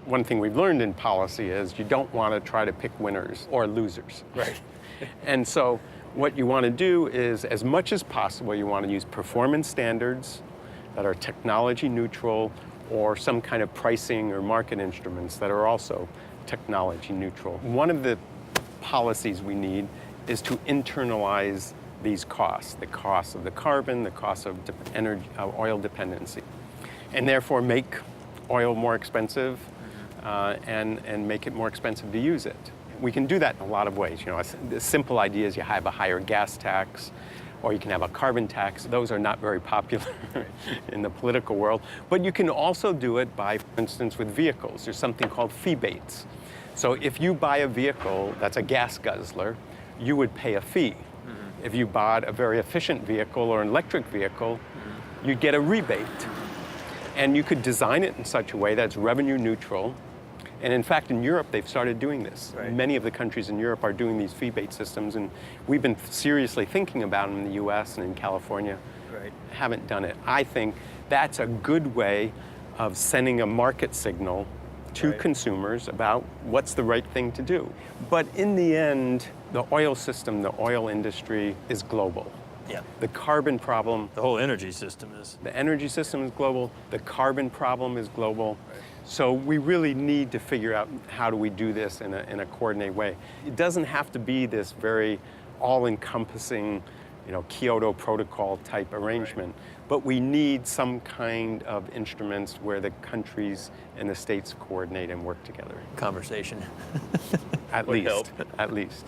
one thing we've learned in policy is you don't want to try to pick winners or losers. Right. And so what you want to do is, as much as possible, you want to use performance standards that are technology neutral, or some kind of pricing or market instruments that are also technology neutral. One of the policies we need is to internalize these costs, the cost of the carbon, the cost of oil dependency, and therefore make oil more expensive and make it more expensive to use it. We can do that in a lot of ways. The simple idea is you have a higher gas tax, or you can have a carbon tax. Those are not very popular in the political world. But you can also do it by, for instance, with vehicles. There's something called rebates. So if you buy a vehicle that's a gas guzzler, you would pay a fee. If you bought a very efficient vehicle or an electric vehicle, you'd get a rebate. And you could design it in such a way that's revenue neutral. And in fact, in Europe, they've started doing this. Right. Many of the countries in Europe are doing these rebate systems, and we've been seriously thinking about them in the US and in California. Right. Haven't done it. I think that's a good way of sending a market signal to consumers about what's the right thing to do. But in the end, the oil system, the oil industry is global. Yeah. The carbon problem, The whole energy system is. the energy system is global, the carbon problem is global. Right. So we really need to figure out how do we do this in a coordinated way. It doesn't have to be this very all-encompassing, Kyoto Protocol type arrangement, but we need some kind of instruments where the countries and the states coordinate and work together. Conversation. At Would least, help. at least.